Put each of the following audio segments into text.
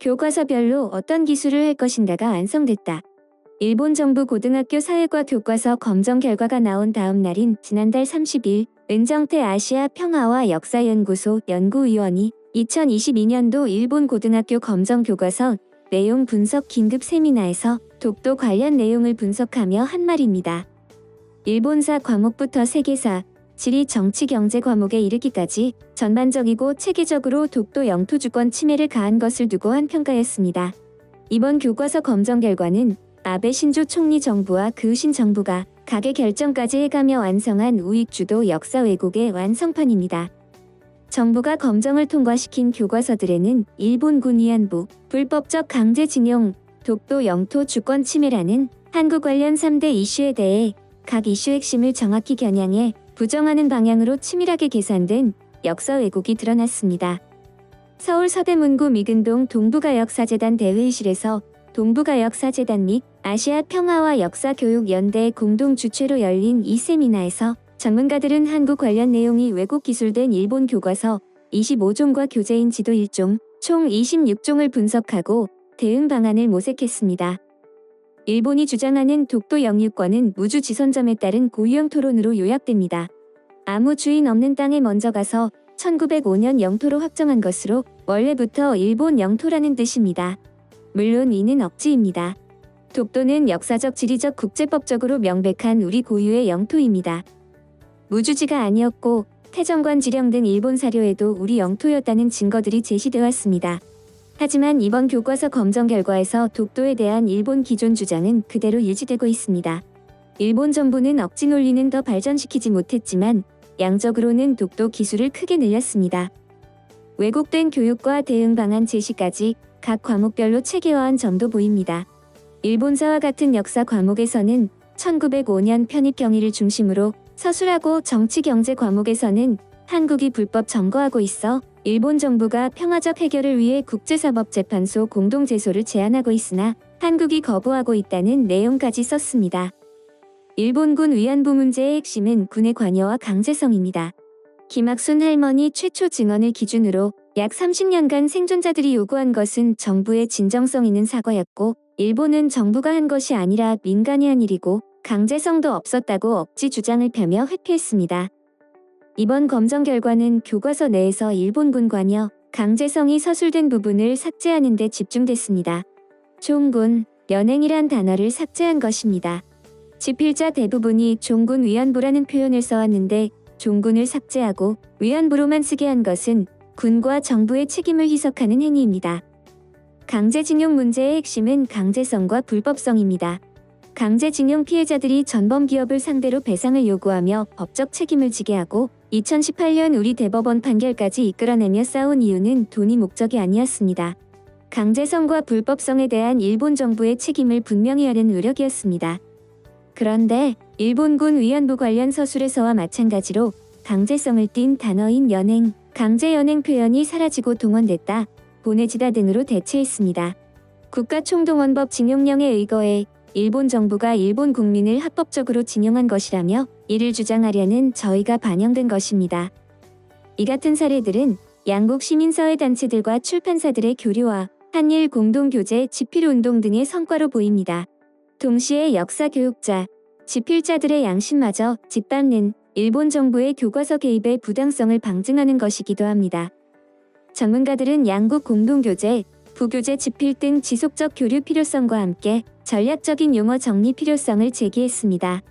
교과서별로 어떤 기술을 할 것인가가 완성됐다. 일본 정부 고등학교 사회과 교과서 검정 결과가 나온 다음 날인 지난달 30일 은정태 아시아 평화와 역사연구소 연구위원이 2022년도 일본 고등학교 검정 교과서 내용 분석 긴급 세미나에서 독도 관련 내용을 분석하며 한 말입니다. 일본사 과목부터 세계사, 지리 정치 경제 과목에 이르기까지 전반적이고 체계적으로 독도 영토 주권 침해를 가한 것을 두고 한 평가였습니다. 이번 교과서 검정 결과는 아베 신조 총리 정부와 그 후신 정부가 각의 결정까지 해가며 완성한 우익주도 역사 왜곡의 완성판입니다. 정부가 검정을 통과시킨 교과서들에는 일본군 위안부, 불법적 강제징용, 독도 영토 주권 침해라는 한국 관련 3대 이슈에 대해 각 이슈 핵심을 정확히 겨냥해 부정하는 방향으로 치밀하게 계산된 역사 왜곡이 드러났습니다. 서울 서대문구 미근동 동북아역사재단 대회의실에서 동북아역사재단 및 아시아 평화와 역사교육연대 공동 주최로 열린 이 세미나에서 전문가들은 한국 관련 내용이 왜곡 기술된 일본 교과서 25종과 교재인 지도 1종, 총 26종을 분석하고 대응 방안을 모색했습니다. 일본이 주장하는 독도 영유권은 무주 지선점에 따른 고유형 토론으로 요약됩니다. 아무 주인 없는 땅에 먼저 가서 1905년 영토로 확정한 것으로 원래부터 일본 영토라는 뜻입니다. 물론 이는 억지입니다. 독도는 역사적 지리적 국제법적으로 명백한 우리 고유의 영토입니다. 무주지가 아니었고 태정관 지령 등 일본 사료에도 우리 영토였다는 증거들이 제시되어 왔습니다. 하지만 이번 교과서 검정 결과에서 독도에 대한 일본 기존 주장은 그대로 유지되고 있습니다. 일본 정부는 억지 논리는 더 발전시키지 못했지만 양적으로는 독도 기술을 크게 늘렸습니다. 왜곡된 교육과 대응 방안 제시까지 각 과목별로 체계화한 점도 보입니다. 일본사와 같은 역사 과목에서는 1905년 편입 경위를 중심으로 서술하고 정치 경제 과목에서는 한국이 불법 점거하고 있어 일본 정부가 평화적 해결을 위해 국제사법재판소 공동제소를 제안하고 있으나 한국이 거부하고 있다는 내용까지 썼습니다. 일본군 위안부 문제의 핵심은 군의 관여와 강제성입니다. 김학순 할머니 최초 증언을 기준으로 약 30년간 생존자들이 요구한 것은 정부의 진정성 있는 사과였고 일본은 정부가 한 것이 아니라 민간이 한 일이고 강제성도 없었다고 억지 주장을 펴며 회피했습니다. 이번 검정 결과는 교과서 내에서 일본군 관여, 강제성이 서술된 부분을 삭제하는 데 집중됐습니다. 종군, 연행이란 단어를 삭제한 것입니다. 지필자 대부분이 종군 위안부라는 표현을 써왔는데 종군을 삭제하고 위안부로만 쓰게 한 것은 군과 정부의 책임을 희석하는 행위입니다. 강제징용 문제의 핵심은 강제성과 불법성입니다. 강제징용 피해자들이 전범기업을 상대로 배상을 요구하며 법적 책임을 지게 하고 2018년 우리 대법원 판결까지 이끌어내며 싸운 이유는 돈이 목적이 아니었습니다. 강제성과 불법성에 대한 일본 정부의 책임을 분명히 하려는 노력이었습니다. 그런데 일본군 위안부 관련 서술에서와 마찬가지로 강제성을 띤 단어인 연행, 강제연행 표현이 사라지고 동원됐다, 보내지다 등으로 대체했습니다. 국가총동원법 징용령에 의거해 일본 정부가 일본 국민을 합법적으로 징용한 것이라며 이를 주장하려는 저희가 반영된 것입니다. 이 같은 사례들은 양국 시민사회단체들과 출판사들의 교류와 한일 공동교재 지필운동 등의 성과로 보입니다. 동시에 역사교육자, 지필자들의 양심마저 짓밟는 일본 정부의 교과서 개입의 부당성을 방증하는 것이기도 합니다. 전문가들은 양국 공동교재, 부교재 지필 등 지속적 교류 필요성과 함께 전략적인 용어 정리 필요성을 제기했습니다.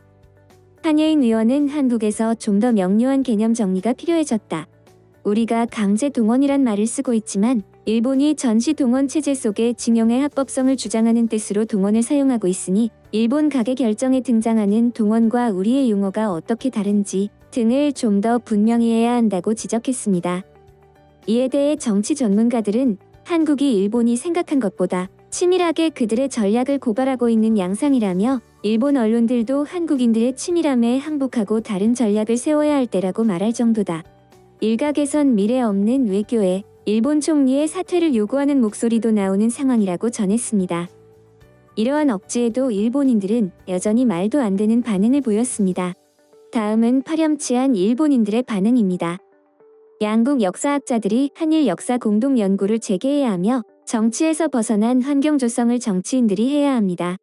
한예인 의원은 한국에서 좀 더 명료한 개념 정리가 필요해졌다. 우리가 강제 동원이란 말을 쓰고 있지만 일본이 전시 동원 체제 속에 징용의 합법성을 주장하는 뜻으로 동원을 사용하고 있으니 일본 각의 결정에 등장하는 동원과 우리의 용어가 어떻게 다른지 등을 좀 더 분명히 해야 한다고 지적했습니다. 이에 대해 정치 전문가들은 한국이 일본이 생각한 것보다 치밀하게 그들의 전략을 고발하고 있는 양상이라며 일본 언론들도 한국인들의 치밀함에 항복하고 다른 전략을 세워야 할 때라고 말할 정도다. 일각에선 미래 없는 외교에 일본 총리의 사퇴를 요구하는 목소리도 나오는 상황이라고 전했습니다. 이러한 억지에도 일본인들은 여전히 말도 안 되는 반응을 보였습니다. 다음은 파렴치한 일본인들의 반응입니다. 양국 역사학자들이 한일 역사 공동 연구를 재개해야 하며 정치에서 벗어난 환경 조성을 정치인들이 해야 합니다.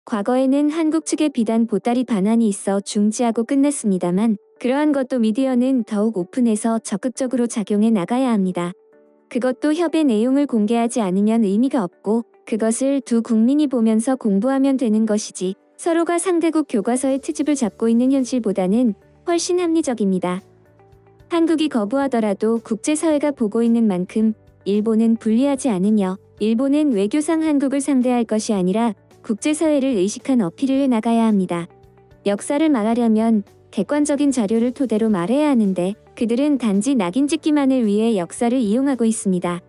과거에는 한국 측의 비단 보따리 반환이 있어 중지하고 끝냈습니다만 그러한 것도 미디어는 더욱 오픈해서 적극적으로 작용해 나가야 합니다. 그것도 협의 내용을 공개하지 않으면 의미가 없고 그것을 두 국민이 보면서 공부하면 되는 것이지 서로가 상대국 교과서의 트집을 잡고 있는 현실보다는 훨씬 합리적입니다. 한국이 거부하더라도 국제사회가 보고 있는 만큼 일본은 불리하지 않으며 일본은 외교상 한국을 상대할 것이 아니라 국제사회를 의식한 어필을 해 나가야 합니다. 역사를 말하려면 객관적인 자료를 토대로 말해야 하는데 그들은 단지 낙인 찍기만을 위해 역사를 이용하고 있습니다.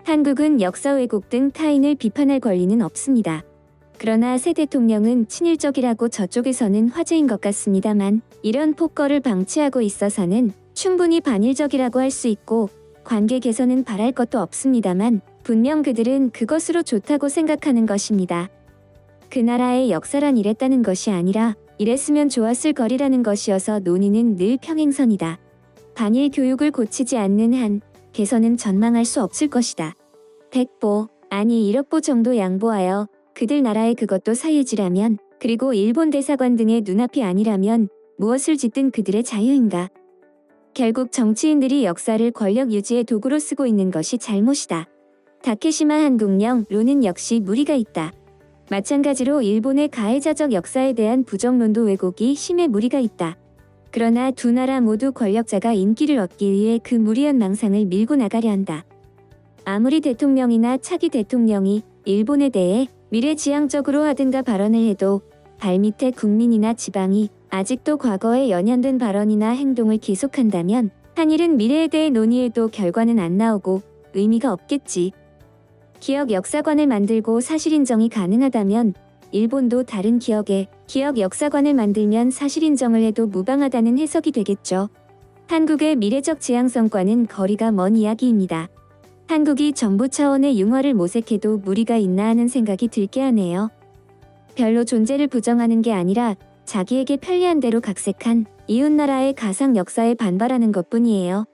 한국은 역사 왜곡 등 타인을 비판할 권리는 없습니다. 그러나 새 대통령은 친일적이라고 저쪽에서는 화제인 것 같습니다만 이런 폭거를 방치하고 있어서는 충분히 반일적이라고 할 수 있고 관계 개선은 바랄 것도 없습니다만 분명 그들은 그것으로 좋다고 생각하는 것입니다. 그 나라의 역사란 이랬다는 것이 아니라 이랬으면 좋았을 거리라는 것이어서 논의는 늘 평행선이다. 반일 교육을 고치지 않는 한 개선은 전망할 수 없을 것이다. 100보, 아니 1억보 정도 양보하여 그들 나라의 그것도 사유지라면 그리고 일본 대사관 등의 눈앞이 아니라면 무엇을 짓든 그들의 자유인가. 결국 정치인들이 역사를 권력 유지의 도구로 쓰고 있는 것이 잘못이다. 다케시마 한국령로는 역시 무리가 있다. 마찬가지로 일본의 가해자적 역사에 대한 부정론도 왜곡이 심해 무리가 있다. 그러나 두 나라 모두 권력자가 인기를 얻기 위해 그 무리한 망상을 밀고 나가려 한다. 아무리 대통령이나 차기 대통령이 일본에 대해 미래지향적으로 하든가 발언을 해도 발밑에 국민이나 지방이 아직도 과거에 연연된 발언이나 행동을 계속한다면 한일은 미래에 대해 논의해도 결과는 안 나오고 의미가 없겠지. 기억 역사관을 만들고 사실 인정이 가능하다면 일본도 다른 기억 역사관을 만들면 사실 인정을 해도 무방하다는 해석이 되겠죠. 한국의 미래적 지향성과는 거리가 먼 이야기입니다. 한국이 정부 차원의 융화를 모색해도 무리가 있나 하는 생각이 들게 하네요. 별로 존재를 부정하는 게 아니라 자기에게 편리한 대로 각색한 이웃나라의 가상 역사에 반발하는 것뿐이에요.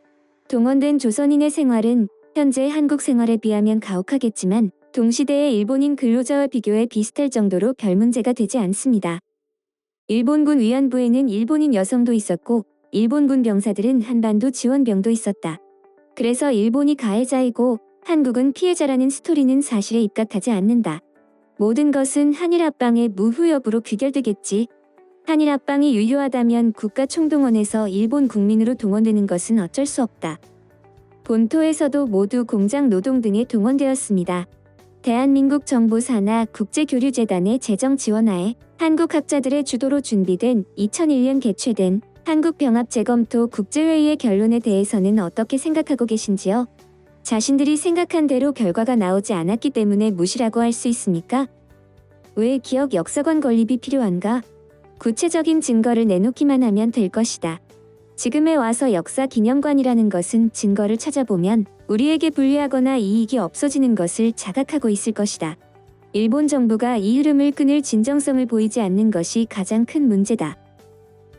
동원된 조선인의 생활은 현재 한국 생활에 비하면 가혹하겠지만 동시대의 일본인 근로자와 비교해 비슷할 정도로 별 문제가 되지 않습니다. 일본군 위안부에는 일본인 여성도 있었고 일본군 병사들은 한반도 지원병도 있었다. 그래서 일본이 가해자이고 한국은 피해자라는 스토리는 사실에 입각하지 않는다. 모든 것은 한일 합방의 무효 여부로 귀결되겠지. 한일 합방이 유효하다면 국가 총동원에서 일본 국민으로 동원되는 것은 어쩔 수 없다. 본토에서도 모두 공장 노동 등에 동원되었습니다. 대한민국 정부 산하 국제교류재단의 재정 지원하에 한국 학자들의 주도로 준비된 2001년 개최된 한국병합 재검토 국제회의의 결론에 대해서는 어떻게 생각하고 계신지요? 자신들이 생각한 대로 결과가 나오지 않았기 때문에 무시라고 할 수 있습니까? 왜 기억 역사관 건립이 필요한가? 구체적인 증거를 내놓기만 하면 될 것이다. 지금에 와서 역사 기념관이라는 것은 증거를 찾아보면 우리에게 불리하거나 이익이 없어지는 것을 자각하고 있을 것이다. 일본 정부가 이 흐름을 끊을 진정성을 보이지 않는 것이 가장 큰 문제다.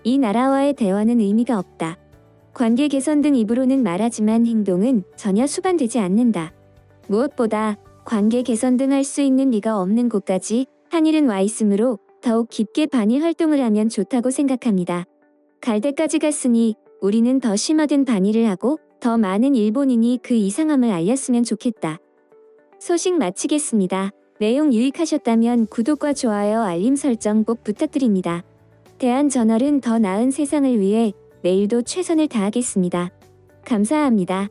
이 나라와의 대화는 의미가 없다. 관계 개선 등 입으로는 말하지만 행동은 전혀 수반되지 않는다. 무엇보다 관계 개선 등 할 수 있는 리가 없는 곳까지 한일은 와 있으므로 더욱 깊게 반일 활동을 하면 좋다고 생각합니다. 갈 때까지 갔으니 우리는 더 심화된 반일을 하고 더 많은 일본인이 그 이상함을 알렸으면 좋겠다. 소식 마치겠습니다. 내용 유익하셨다면 구독과 좋아요 알림 설정 꼭 부탁드립니다. 대한저널은 더 나은 세상을 위해 내일도 최선을 다하겠습니다. 감사합니다.